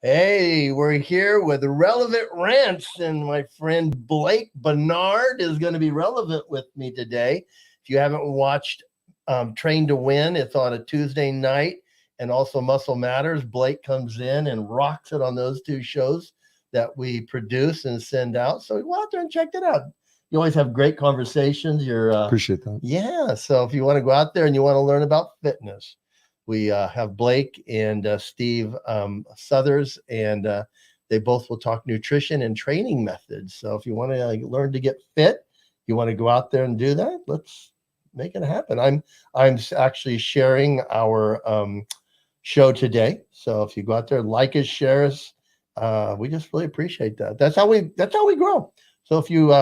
Hey, we're here with Relevant Rants, and my friend Blake Bernard is going to be relevant with me today. If you haven't watched Train to Win, it's on a Tuesday night, and also Muscle Matters. Blake comes in and rocks it on those two shows that we produce and send out. So go out there and check it out. You always have great conversations. Appreciate that. Yeah. So if you want to go out there and you want to learn about fitness, we have Blake and Steve Southers, and they both will talk nutrition and training methods. So if you want to learn to get fit, you want to go out there and do that, let's make it happen. I'm actually sharing our show today. So if you go out there, like us, share us, we just really appreciate that. That's how we grow. So if you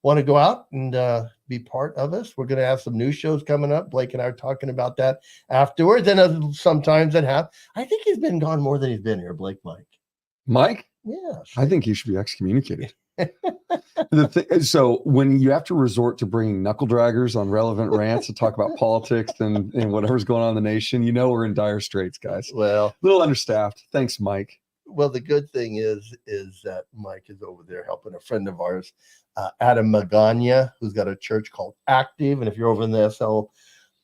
want to go out and be part of us, we're going to have some new shows coming up. Blake and I are talking about that afterwards. And sometimes I think he's been gone more than he's been here, Mike? Yeah. I think he should be excommunicated. So when you have to resort to bringing knuckle draggers on Relevant Rants to talk about politics and whatever's going on in the nation, we're in dire straits, guys. Well, a little understaffed. Thanks, Mike. Well, the good thing is that Mike is over there helping a friend of ours, Adam Magana, who's got a church called Active. And if you're over in the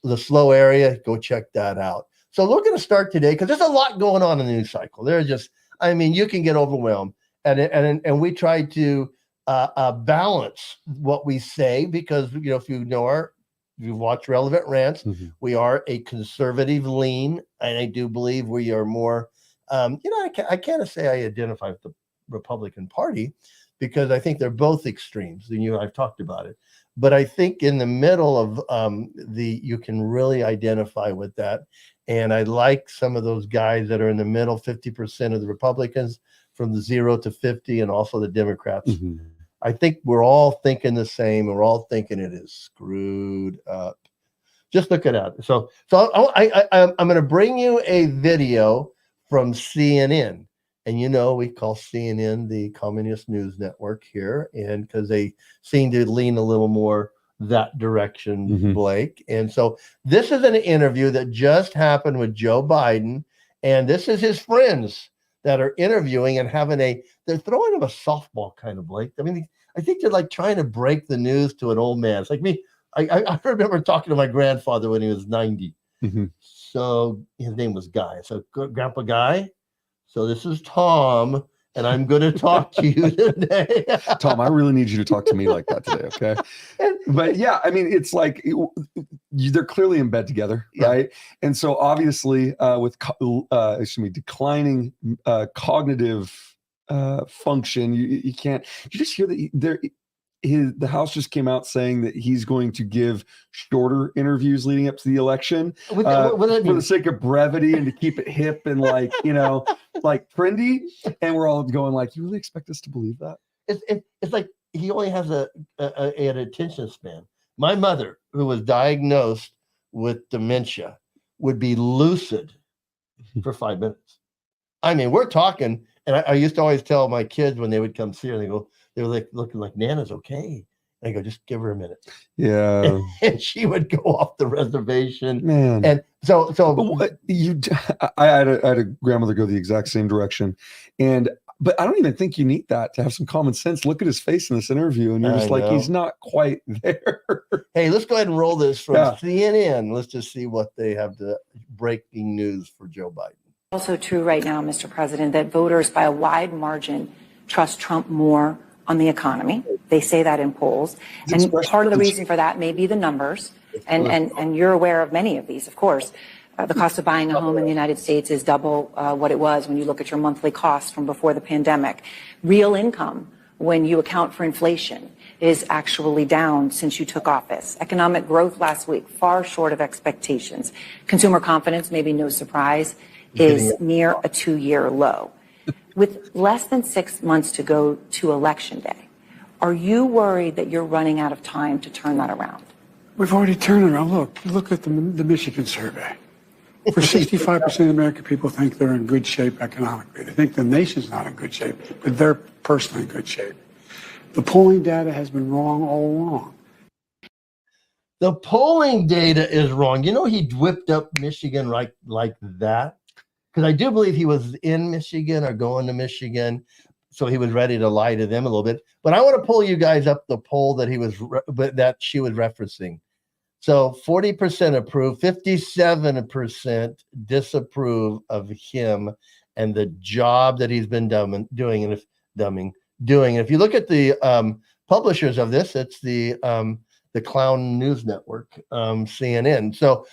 the SLO area, go check that out. So we're going to start today because there's a lot going on in the news cycle. You can get overwhelmed. And we try to balance what we say because, if you watch Relevant Rants, we are a conservative lean. And I do believe we are more, I can't say I identify with the Republican Party because I think they're both extremes. And I've talked about it. But I think in the middle of you can really identify with that. And I like some of those guys that are in the middle, 50% of the Republicans from the 0 to 50, and also the Democrats. I think we're all thinking the same. We're all thinking it is screwed up. Just look it up. So I'm going to bring you a video from CNN. And we call CNN the Communist News Network here, and because they seem to lean a little more that direction, Blake. And so this is an interview that just happened with Joe Biden, and this is his friends that are interviewing and they're throwing him a softball kind of, Blake. I think they're like trying to break the news to an old man. It's like me. I remember talking to my grandfather when he was 90. So his name was Guy. So Grandpa Guy. So this is Tom, and I'm going to talk to you today. Tom, I really need you to talk to me like that today, okay? But yeah, it's like they're clearly in bed together, right? And so obviously with declining cognitive function, you can't. You just hear that the House just came out saying that he's going to give shorter interviews leading up to the election for the sake of brevity and to keep it hip and like trendy. And we're all going like, you really expect us to believe that? It's like he only has an attention span. My mother, who was diagnosed with dementia, would be lucid for 5 minutes. We're talking, and I used to always tell my kids when they would come see her, they were like looking like Nana's okay. And I go, just give her a minute. Yeah. And she would go off the reservation. Man. And so I had a grandmother go the exact same direction. But I don't even think you need that to have some common sense. Look at his face in this interview, and you're just like, he's not quite there. Hey, let's go ahead and roll this from CNN. Let's just see what they have to breaking news for Joe Biden. Also true right now, Mr. President, that voters by a wide margin trust Trump more on the economy. They say that in polls. And part of the reason for that may be the numbers. And you're aware of many of these, of course. The cost of buying a home in the United States is double what it was when you look at your monthly costs from before the pandemic. Real income, when you account for inflation, is actually down since you took office. Economic growth last week, far short of expectations. Consumer confidence, maybe no surprise, is near a 2-year low. With less than 6 months to go to Election Day, are you worried that you're running out of time to turn that around? We've already turned it around. Look at the Michigan survey. For 65% of American people think they're in good shape economically. They think the nation's not in good shape, but they're personally in good shape. The polling data has been wrong all along. The polling data is wrong. He whipped up Michigan like that. because I do believe he was in Michigan or going to Michigan, so he was ready to lie to them a little bit. But I want to pull you guys up the poll that that she was referencing. So 40% approve, 57% disapprove of him and the job that he's been doing. And if you look at the publishers of this, it's the Clown News Network, CNN. So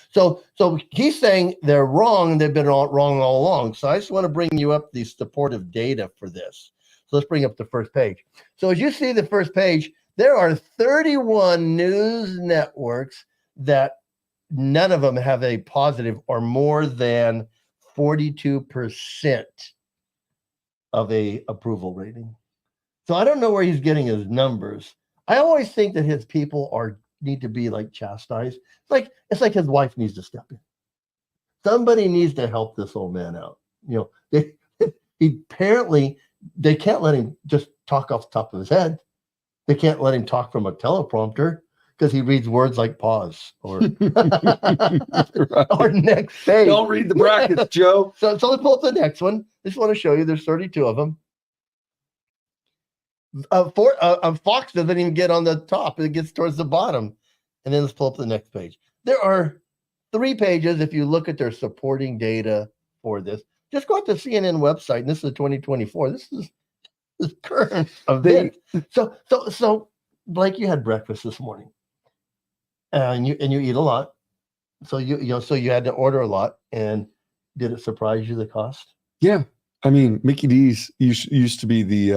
he's saying they're wrong. They've been wrong all along. So I just want to bring you up the supportive data for this. So let's bring up the first page. So as you see the first page, there are 31 news networks that none of them have a positive or more than 42% of a approval rating. So I don't know where he's getting his numbers. I always think that his people need to be like chastised. It's like his wife needs to step in. Somebody needs to help this old man out. Apparently they can't let him just talk off the top of his head. They can't let him talk from a teleprompter because he reads words like pause or or next page. Don't read the brackets, Joe. So let's pull up the next one. I just want to show you. There's 32 of them. Fox doesn't even get on the top. It gets towards the bottom. And then let's pull up the next page. There are 3 pages if you look at their supporting data for this. Just go out to the CNN website, and this is 2024. This is current event. So Blake, you had breakfast this morning, and you eat a lot. So you had to order a lot. And did it surprise you, the cost? Yeah. I mean, Mickey D's used to be the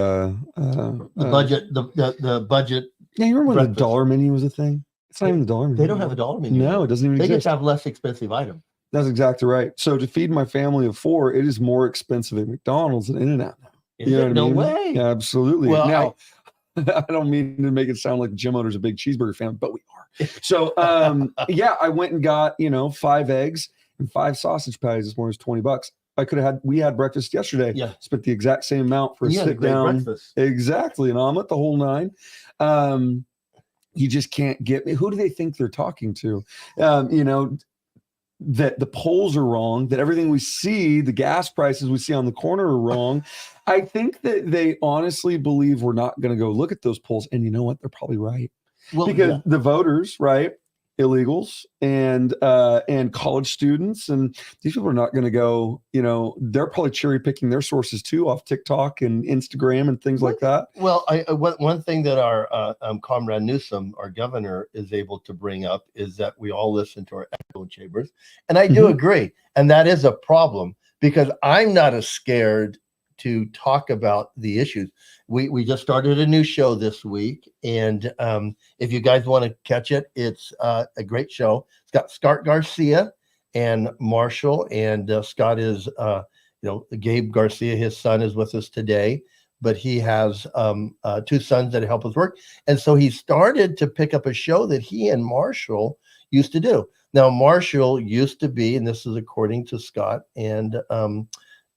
budget, the budget. Yeah, you remember when the dollar menu was a thing? It's not even the dollar menu. They don't have a dollar menu. No, it doesn't even exist. They just have less expensive items. That's exactly right. So to feed my family of 4, it is more expensive at McDonald's than In-N-Out now. You know what I mean? Way. Yeah, absolutely. Well, now, I don't mean to make it sound like Jim Oder's a big cheeseburger fan, but we are. So yeah, I went and got 5 eggs and 5 sausage patties this morning. It was $20. We had breakfast yesterday. Yeah. Spent the exact same amount for a sit down. Exactly. An omelet, the whole 9. You just can't get me. Who do they think they're talking to? That the polls are wrong, that everything we see, the gas prices we see on the corner are wrong. I think that they honestly believe we're not going to go look at those polls. And you know what? They're probably right. Well, because the voters, right? Illegals and college students, and these people are not going to go, they're probably cherry picking their sources too off TikTok and Instagram and things like that. Well, one thing that our Comrade Newsom, our governor, is able to bring up is that we all listen to our echo chambers, and I do agree, and that is a problem because I'm not as scared to talk about the issues. We just started a new show this week, and if you guys want to catch it, it's a great show. It's got Scott Garcia and Marshall, and Scott is Gabe Garcia. His son is with us today, but he has 2 sons that help us work, and so he started to pick up a show that he and Marshall used to do. Now Marshall used to be, and this is according to Scott and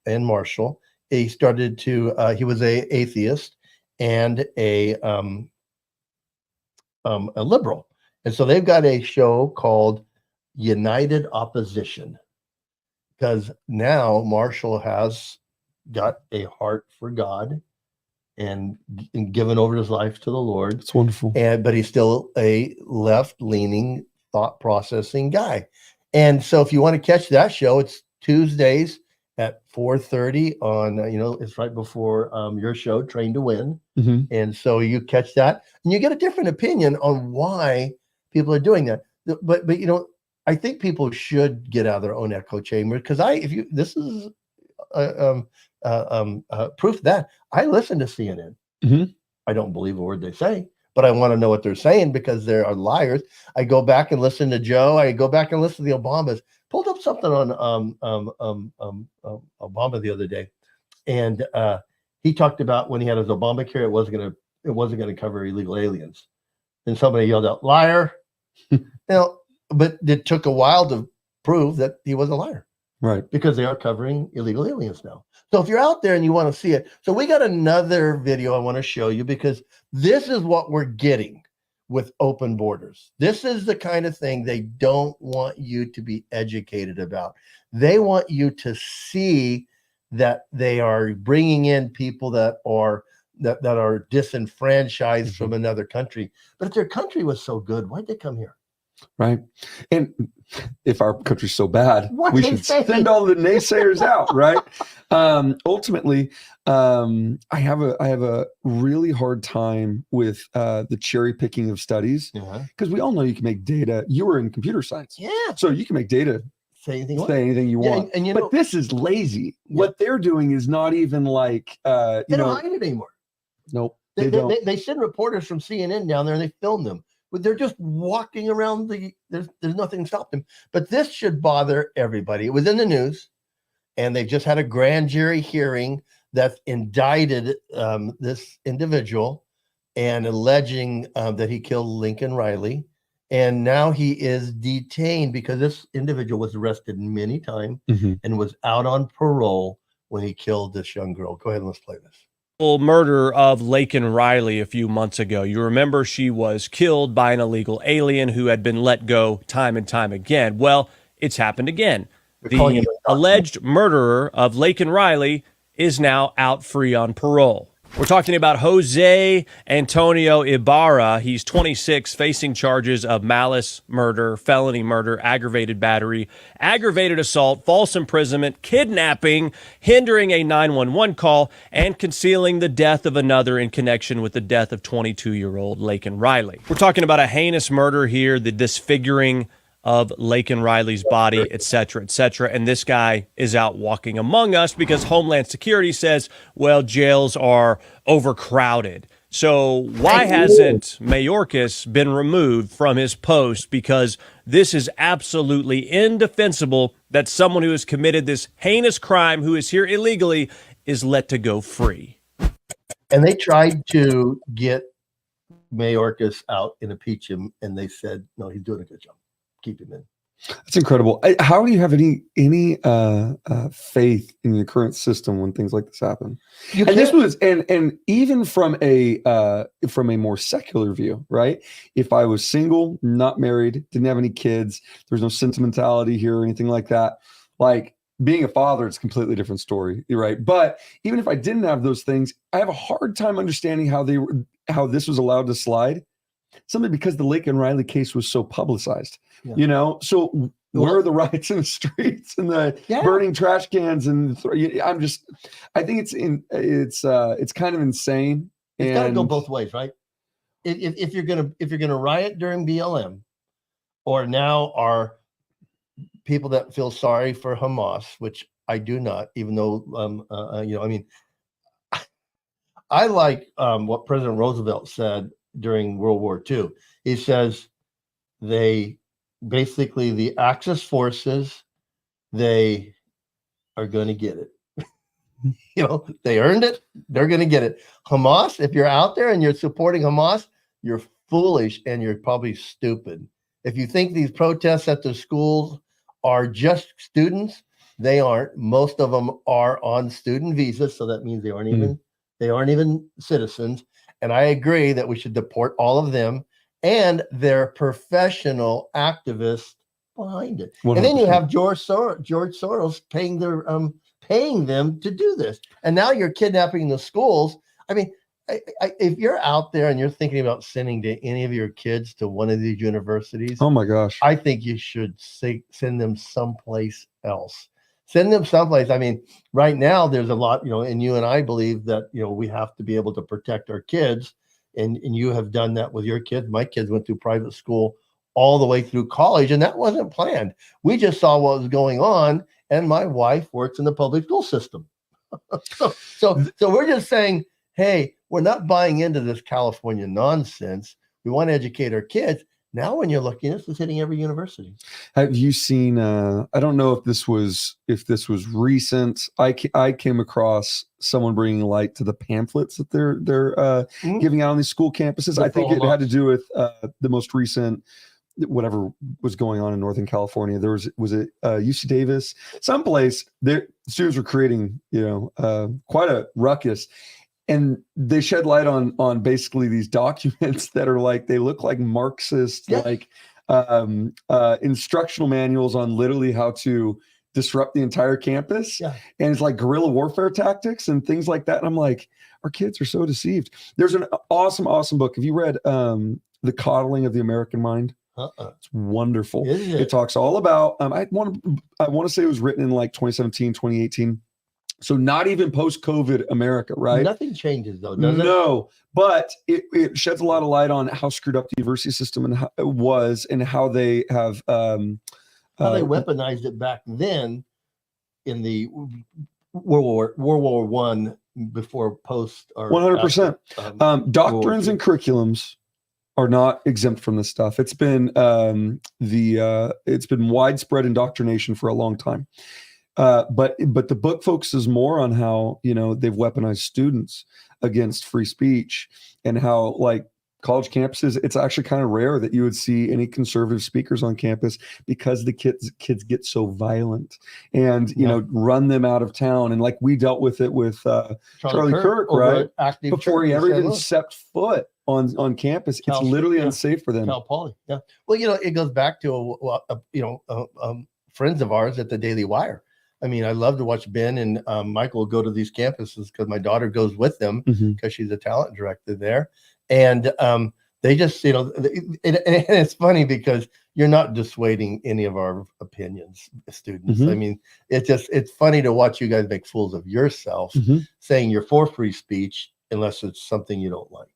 Marshall. He started to. He was a atheist and a liberal, and so they've got a show called United Opposition because now Marshall has got a heart for God and given over his life to the Lord. It's wonderful, but he's still a left-leaning, thought-processing guy. And so, if you want to catch that show, it's Tuesdays at 4:30 on, it's right before your show, Train to Win. And so you catch that and you get a different opinion on why people are doing that. But I think people should get out of their own echo chamber because this is proof that I listen to CNN. I don't believe a word they say, but I want to know what they're saying because they are liars. I go back and listen to Joe. I go back and listen to the Obamas. Pulled up something on Obama the other day, and he talked about when he had his Obamacare, it wasn't gonna cover illegal aliens, and somebody yelled out, "Liar!" But it took a while to prove that he was a liar, right? Because they are covering illegal aliens now. So if you're out there and you want to see it, so we got another video I want to show you because this is what we're getting. with open borders. This is the kind of thing they don't want you to be educated about. They want you to see that they are bringing in people that are disenfranchised from another country. But if their country was so good, why'd they come here? Right. And if our country's so bad, What we they should say. send all the naysayers out, right? Ultimately, I have a really hard time with the cherry picking of studies, because we all know you can make data. You were in computer science. Yeah. So you can make data Say anything you want. And you know, but this is lazy. Yeah. What they're doing is not even like they don't hide it anymore. Nope. They send reporters from CNN down there and they film them. But they're just walking around there's nothing to stop them. But this should bother everybody. It was in the news, and they just had a grand jury hearing that indicted this individual and alleging that he killed Lincoln Riley. And now he is detained because this individual was arrested many times and was out on parole when he killed this young girl. Go ahead and let's play this. Murder of Lincoln Riley a few months ago. You remember she was killed by an illegal alien who had been let go time and time again. Well, it's happened again. The alleged murderer of Lincoln Riley is now out free on parole. We're talking about Jose Antonio Ibarra. He's 26, facing charges of malice murder, felony murder, aggravated battery, aggravated assault, false imprisonment, kidnapping, hindering a 911 call, and concealing the death of another in connection with the death of 22-year-old Lincoln Riley. We're talking about a heinous murder here, the disfiguring of Lincoln Riley's body, et cetera, and this guy is out walking among us because Homeland Security says, well, jails are overcrowded. So why hasn't Mayorkas been removed from his post? Because this is absolutely indefensible that someone who has committed this heinous crime, who is here illegally, is let to go free. And they tried to get Mayorkas out and impeach him, and they said, no, he's doing a good job. Keep him in. That's incredible. How do you have any faith in the current system when things like this happen? And this was, and even from a more secular view, right? If I was single, not married, didn't have any kids, there's no sentimentality here or anything like that. Like being a father, it's a completely different story, right? But even if I didn't have those things, I have a hard time understanding how this was allowed to slide. Simply because the Lincoln Riley case was so publicized, you know. So where are the riots in the streets and the burning trash cans? And I think it's kind of insane. It's got to go both ways, right? If you're gonna riot during BLM, or now are people that feel sorry for Hamas, which I do not, even though I mean, I like what President Roosevelt said during World War II. He says the Axis forces, they are going to get it. They earned it. They're going to get it. Hamas, if you're out there and you're supporting Hamas, you're foolish and you're probably stupid. If you think these protests at the schools are just students, they aren't. Most of them are on student visas, so that means they aren't even citizens. And I agree that we should deport all of them and their professional activists behind it. 100%. And then you have George Soros paying them to do this. And now you're kidnapping the schools. I mean, if you're out there and you're thinking about sending any of your kids to one of these universities, oh my gosh, I think you should send them someplace else. Send them someplace. I mean, right now there's a lot, and you and I believe that, we have to be able to protect our kids. And you have done that with your kids. My kids went through private school all the way through college, and that wasn't planned. We just saw what was going on, and my wife works in the public school system. So we're just saying, hey, we're not buying into this California nonsense. We want to educate our kids. Now, when you're looking, this is hitting every university. Have you seen? I don't know if this was recent. I came across someone bringing light to the pamphlets that they're giving out on these school campuses. I think it had to do with the most recent, whatever was going on in Northern California. There was it UC Davis, someplace. There students were creating quite a ruckus. and they shed light on basically these documents that are like, they look like Marxist, like instructional manuals on literally how to disrupt the entire campus. And it's like guerrilla warfare tactics and things like that. And I'm like, our kids are so deceived. There's an awesome book. Have you read The Coddling of the American Mind? It's wonderful. It talks all about, I want to say it was written in like 2017, 2018. So not even post-COVID America, right? Nothing changes though, does it? No, but it sheds a lot of light on how screwed up the university system and how it was, and how they have how they weaponized it back then in the World War I, before post, or 100%. Doctrines and curriculums are not exempt from this stuff. It's been it's been widespread indoctrination for a long time. But the book focuses more on how, you know, they've weaponized students against free speech, and how, like, college campuses, it's actually kind of rare that you would see any conservative speakers on campus, because the kids get so violent, and you know, run them out of town. And like, we dealt with it with Charlie Kirk, right? Before he ever even stepped foot on campus. It's literally unsafe for them. Cal Poly. Yeah. Well, you know, it goes back to friends of ours at the Daily Wire. I mean, I love to watch Ben and Michael go to these campuses, because my daughter goes with them, because she's a talent director there. And they just, you know, and it's funny because you're not dissuading any of our opinions, students. I mean, it's funny to watch you guys make fools of yourself, saying you're for free speech unless it's something you don't like.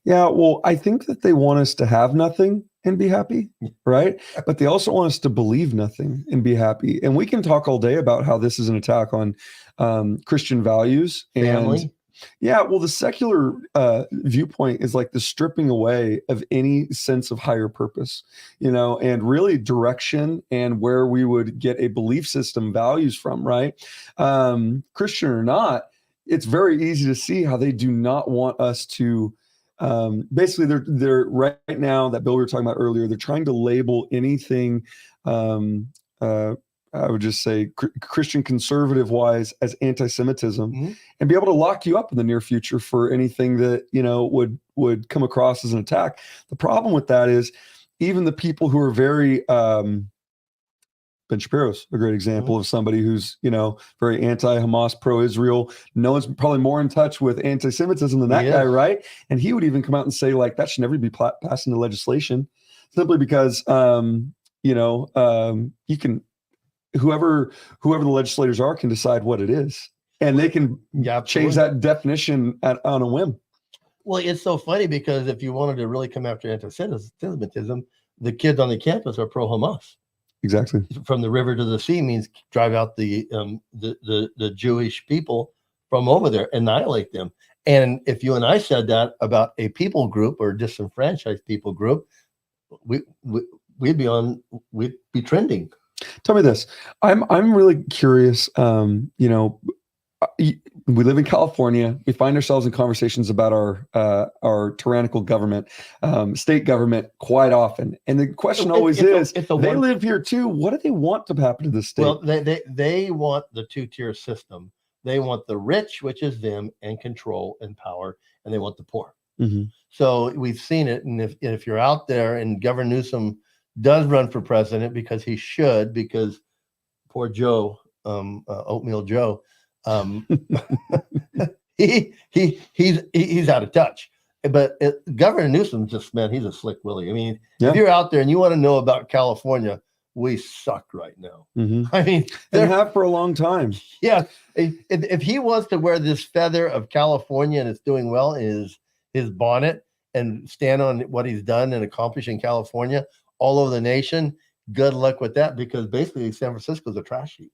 Yeah, well, I think that they want us to have nothing and be happy, right? But they also want us to believe nothing and be happy. And we can talk all day about how this is an attack on Christian values and family. Yeah, well, the secular viewpoint is like the stripping away of any sense of higher purpose, you know, and really direction, and where we would get a belief system, values from, right? Christian or not, it's very easy to see how they do not want us to. Basically, they're right now, that bill we were talking about earlier, they're trying to label anything, I would just say Christian conservative wise, as anti-Semitism, and be able to lock you up in the near future for anything that, you know, would come across as an attack. The problem with that is, even the people who are very Ben Shapiro's a great example of somebody who's, you know, very anti-Hamas, pro-Israel. No one's probably more in touch with anti-Semitism than that guy, right? And he would even come out and say, like, that should never be passed into legislation, simply because, you know, you can, whoever the legislators are can decide what it is, and they can change that definition on a whim. Well, it's so funny, because if you wanted to really come after anti-Semitism, the kids on the campus are pro-Hamas. Exactly. From the river to the sea means drive out the Jewish people from over there, annihilate them. And if you and I said that about a people group or disenfranchised people group, we'd be trending. Tell me this. I'm really curious. You know, we live in California. We find ourselves in conversations about our tyrannical government, state government, quite often. And the question always is, they live here too. What do they want to happen to the state? Well, they want the two-tier system. They want the rich, which is them, and control and power, and they want the poor. So we've seen it. And if you're out there, and Governor Newsom does run for president, because he should, because poor Joe, Oatmeal Joe, he's out of touch. But Governor Newsom, just, man, he's a slick Willie. I mean, if you're out there and you want to know about California, we suck right now. I mean, they have for a long time. Yeah, if he wants to wear this feather of California, and it's doing well, his bonnet, and stand on what he's done and accomplished in California all over the nation, good luck with that, because basically San Francisco is a trash heap.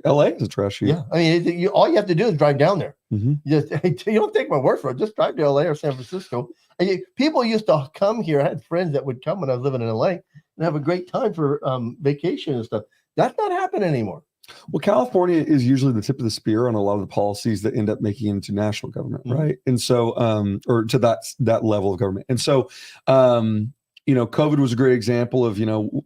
LA is a trash heap. Yeah, I mean, all you have to do is drive down there. You don't take my word for it. Just drive to LA or San Francisco. And people used to come here. I had friends that would come when I was living in LA and have a great time for vacation and stuff. That's not happening anymore. Well, California is usually the tip of the spear on a lot of the policies that end up making it into national government, right? And so, or to that level of government. And so, you know, COVID was a great example of, you know,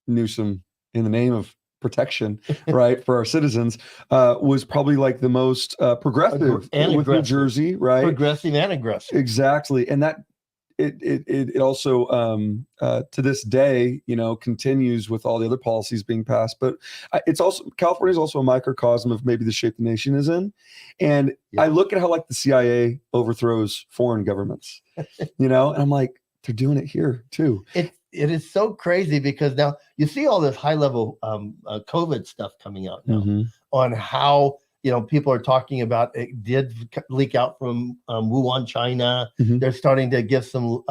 Newsom, in the name of protection, right, for our citizens, was probably like the most progressive and with New Jersey, right? Progressive and aggressive. Exactly. And that it also to this day, continues with all the other policies being passed. But it's also, California is also a microcosm of maybe the shape the nation is in. And I look at how like the CIA overthrows foreign governments, and I'm like, they're doing it here too. It is so crazy because now you see all this high level COVID stuff coming out now on how people are talking about it did leak out from Wuhan, China. They're starting to give some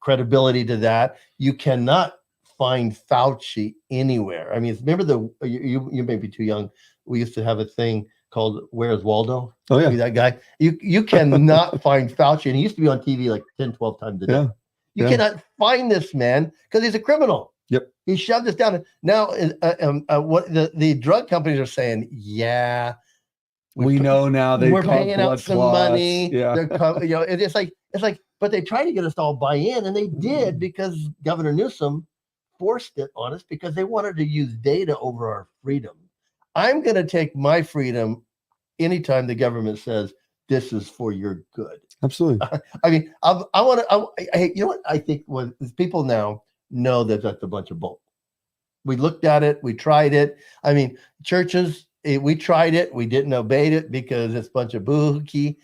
credibility to that. You cannot find Fauci anywhere. I mean, remember you may be too young. We used to have a thing called Where's Waldo? Oh yeah, that guy. You cannot find Fauci, and he used to be on TV like 10, 12 times a day. Yeah. You cannot find this man because he's a criminal. Yep. He shoved us down. Now, what the drug companies are saying? Yeah, we know now we're paying out some money. Yeah. It's like, but they tried to get us to all buy in, and they did because Governor Newsom forced it on us because they wanted to use data over our freedom. I'm going to take my freedom anytime the government says this is for your good. Absolutely. I mean, I think when people now know that that's a bunch of bull. We looked at it, we tried it. I mean, churches, we tried it, we didn't obey it because it's a bunch of boohooky.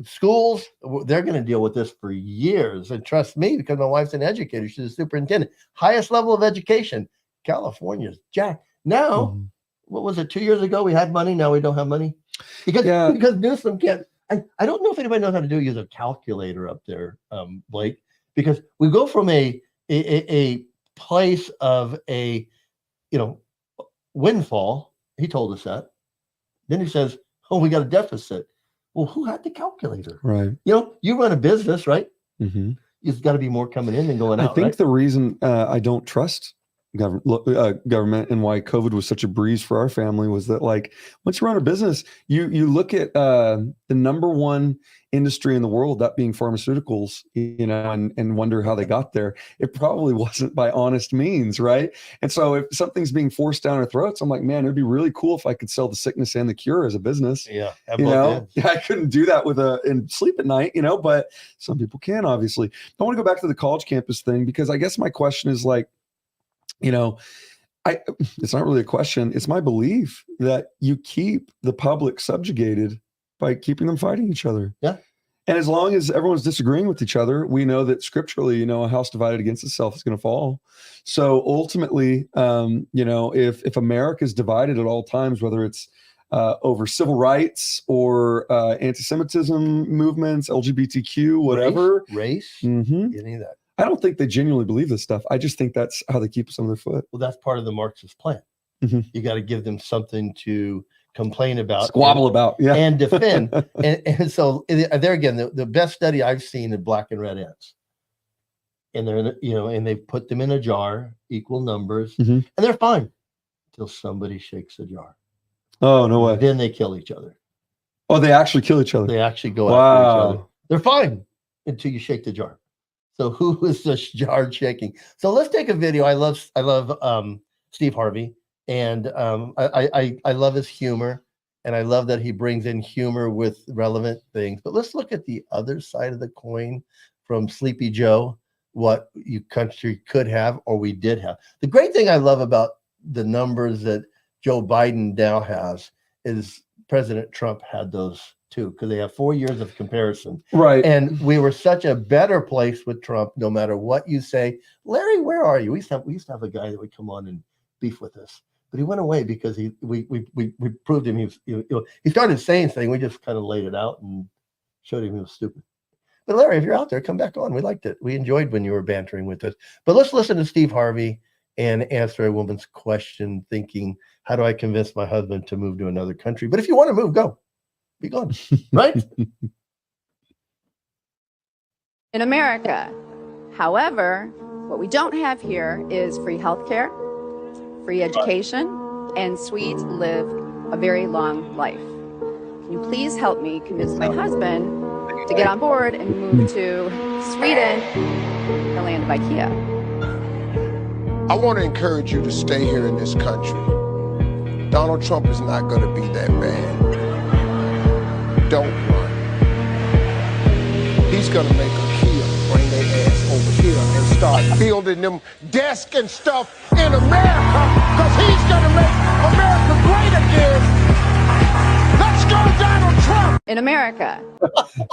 Schools, they're going to deal with this for years. And trust me, because my wife's an educator, she's a superintendent, highest level of education. California's jacked. Now, what was it, 2 years ago? We had money, now we don't have money. Because Newsom can't. I don't know if anybody knows how to use a calculator up there, Blake, because we go from a place of a windfall. He told us that. Then he says, "Oh, we got a deficit." Well, who had the calculator? Right. You run a business, right? There's got to be more coming in than going out. I think the reason I don't trust government and why COVID was such a breeze for our family was that, like, once you run a business, you look at the number one industry in the world, that being pharmaceuticals, and wonder how they got there. It probably wasn't by honest means, right? And so if something's being forced down our throats, I'm like, man, it'd be really cool if I could sell the sickness and the cure as a business. Yeah, I couldn't do that and sleep at night, but some people can, obviously. I want to go back to the college campus thing because I guess my question is like, it's not really a question. It's my belief that you keep the public subjugated by keeping them fighting each other. Yeah. And as long as everyone's disagreeing with each other, we know that scripturally, a house divided against itself is going to fall. So ultimately, if America is divided at all times, whether it's over civil rights or anti-Semitism movements, LGBTQ, whatever. Race, any of that. I don't think they genuinely believe this stuff. I just think that's how they keep us on their foot. Well, that's part of the Marxist plan. You got to give them something to complain about, squabble about, and defend. and so there again, the best study I've seen is black and red ants. And they're and they've put them in a jar, equal numbers, and they're fine until somebody shakes the jar. Oh, no way. Then they kill each other. Oh, they actually kill each other. They actually go after each other. They're fine until you shake the jar. So who is the jar shaking? So let's take a video. I love Steve Harvey, and I love his humor, and I love that he brings in humor with relevant things. But let's look at the other side of the coin from Sleepy Joe, what your country could have or we did have. The great thing I love about the numbers that Joe Biden now has is President Trump had those too, because they have 4 years of comparison. Right. And we were such a better place with Trump, no matter what you say. Larry, where are you? We used to have a guy that would come on and beef with us, but he went away because we proved him he started saying things. We just kind of laid it out and showed him he was stupid. But Larry, if you're out there, come back on. We liked it. We enjoyed when you were bantering with us. But let's listen to Steve Harvey and answer a woman's question, thinking, how do I convince my husband to move to another country? But if you want to move, go. Be gone, right? In America. However, what we don't have here is free healthcare, free education, and Swedes live a very long life. Can you please help me convince my husband to get on board and move to Sweden, the land of IKEA? I want to encourage you to stay here in this country. Donald Trump is not going to be that man. Don't run. He's going to make them here, bring their ass over here and start building them desks and stuff in America, because he's going to make America great again. Let's go, Donald Trump. In America.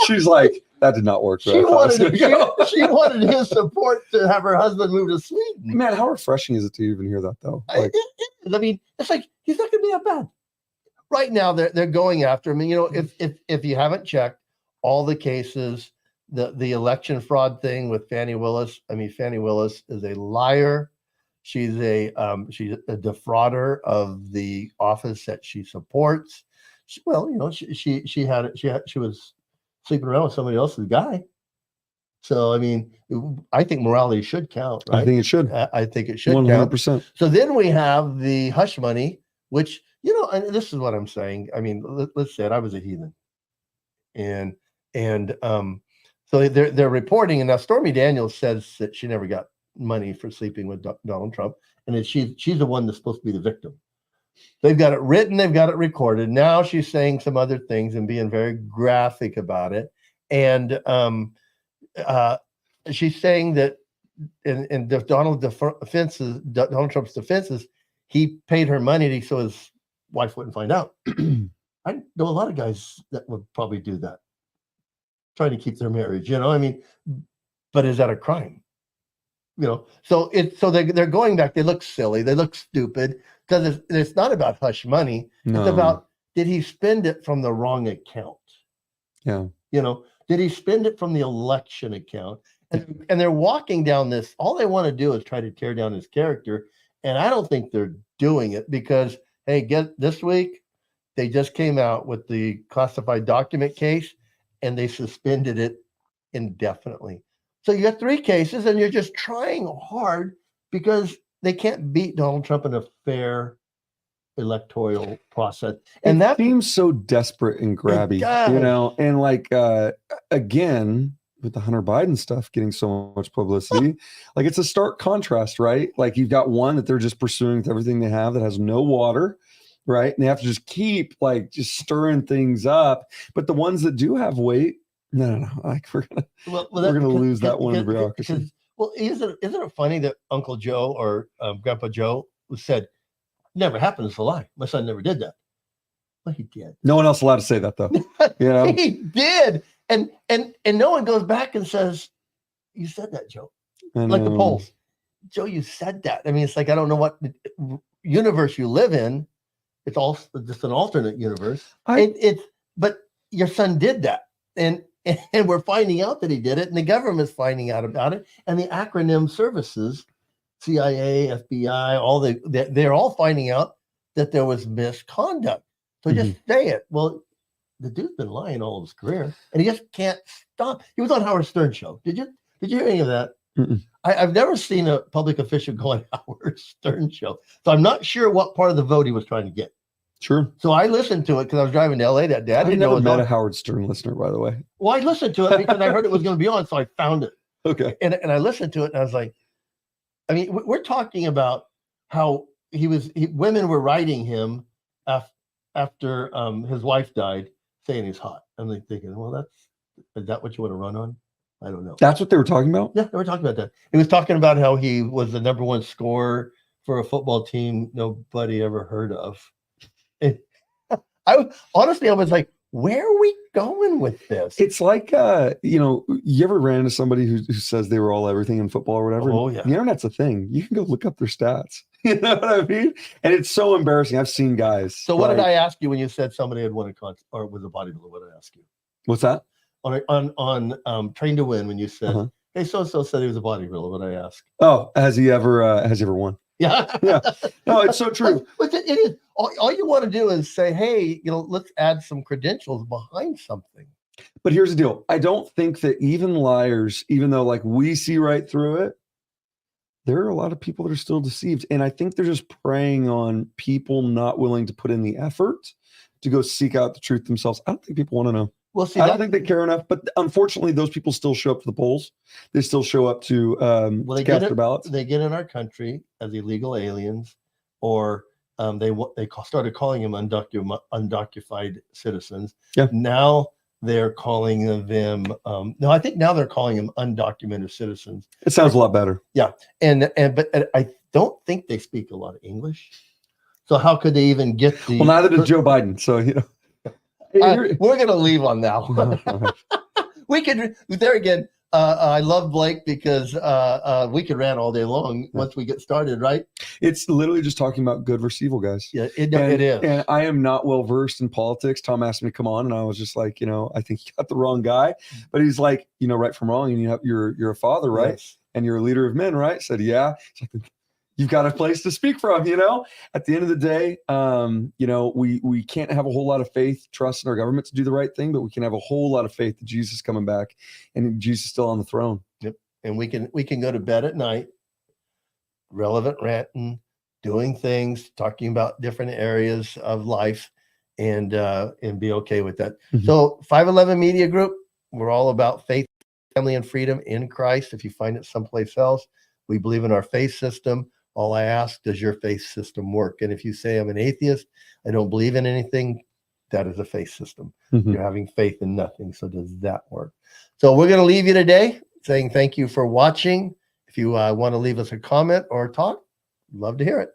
She's like, that did not work. She wanted his support to have her husband move to Sweden. Man, how refreshing is it to even hear that, though? Like, I mean, it's like he's not going to be that bad. Right now, they're going after him. And, you know, if you haven't checked all the cases, the election fraud thing with Fannie Willis. I mean, Fannie Willis is a liar. She's a defrauder of the office that she supports. She was sleeping around with somebody else's guy. So, I mean, I think morality should count, right? I think it should. I think it should 100%. count. So then we have the hush money, which, you know, and this is what I'm saying. I mean, let's say it, I was a heathen. So they're reporting, and now Stormy Daniels says that she never got money for sleeping with Donald Trump, and that she's the one that's supposed to be the victim. They've got it written, they've got it recorded. Now she's saying some other things and being very graphic about it. And she's saying that in Donald Trump's defenses, he paid her money so his wife wouldn't find out. I know a lot of guys that would probably do that, trying to keep their marriage, you know, I mean, but is that a crime? You know, so they're going back. They look silly. They look stupid, because it's not about hush money. No. It's about, did he spend it from the wrong account? Yeah. You know, did he spend it from the election account? And they're walking down this. All they want to do is try to tear down his character. And I don't think they're doing it because, hey, this week, they just came out with the classified document case and they suspended it indefinitely. So you got 3 cases and you're just trying hard because they can't beat Donald Trump in a fair electoral process. And that seems so desperate and grabby, you know, and like, again, with the Hunter Biden stuff getting so much publicity, like it's a stark contrast, right? Like you've got one that they're just pursuing with everything they have that has no water, right? And they have to just keep like just stirring things up. But the ones that do have weight, no, like we're gonna lose that one in bureaucracy. Well, isn't it funny that Uncle Joe or Grandpa Joe said, "Never happened, it's a lie. My son never did that." Well, he did. No one else allowed to say that though. You know? He did, and no one goes back and says, "You said that, Joe." Like the polls, Joe, you said that. I mean, it's like I don't know what universe you live in. It's all just an alternate universe. But your son did that, and we're finding out that he did it, and the government's finding out about it, and the acronym services, CIA, FBI, they're all finding out that there was misconduct. So just say it. Well, the dude's been lying all his career, and he just can't stop. He was on Howard Stern show. Did you hear any of that? I've never seen a public official go on Howard Stern show, so I'm not sure what part of the vote he was trying to get. Sure. So I listened to it because I was driving to LA that day. I didn't know it was met on. A Howard Stern listener, by the way. Well, I listened to it because I heard it was going to be on, so I found it. Okay. And I listened to it, and I was like, I mean, we're talking about how women were writing him after his wife died, saying he's hot. I'm like thinking, well, is that what you want to run on? I don't know. That's what they were talking about? Yeah, they were talking about that. He was talking about how he was the #1 scorer for a football team nobody ever heard of. And I was like, where are we going with this? It's like, you ever ran into somebody who says they were all everything in football or whatever? Oh, yeah. The internet's a thing. You can go look up their stats. You know what I mean? And it's so embarrassing. I've seen guys. So what did I ask you when you said somebody had won a contest or was a bodybuilder? What did I ask you? What's that? On Train to Win, when you said, hey, so-and-so said he was a bodybuilder. What did I ask? Oh, has he ever won? Yeah. Yeah. No, it's so true. But it is. All you want to do is say, hey, let's add some credentials behind something. But here's the deal. I don't think that even liars, even though like we see right through it, there are a lot of people that are still deceived. And I think they're just preying on people not willing to put in the effort to go seek out the truth themselves. I don't think people want to know. Well, see, I don't think they care enough, but unfortunately, those people still show up to the polls. They still show up to, to cast their ballots. They get in our country as illegal aliens, or started calling them undocumented citizens. Yeah. Now they're calling them. No, I think now they're calling them undocumented citizens. It sounds a lot better. Yeah, but I don't think they speak a lot of English. So how could they even get the? Well, neither does Joe Biden. So we're going to leave on that one. We could there again. I love Blake because we could rant all day long once we get started, right? It's literally just talking about good versus evil, guys. Yeah, it is. And I am not well versed in politics. Tom asked me to come on, and I was just like, I think you got the wrong guy. But he's like, right from wrong, and you're a father, right? Yes. And you're a leader of men, right? I said, yeah. He's like, you've got a place to speak from, At the end of the day, we can't have a whole lot of faith, trust in our government to do the right thing, but we can have a whole lot of faith that Jesus is coming back and Jesus is still on the throne. Yep. And we can go to bed at night, relevant ranting, doing things, talking about different areas of life, and be okay with that. Mm-hmm. So 511 Media Group, we're all about faith, family, and freedom in Christ. If you find it someplace else, we believe in our faith system. All I ask, does your faith system work? And if you say I'm an atheist, I don't believe in anything, that is a faith system. Mm-hmm. You're having faith in nothing. So does that work? So we're going to leave you today saying thank you for watching. If you want to leave us a comment or talk, love to hear it.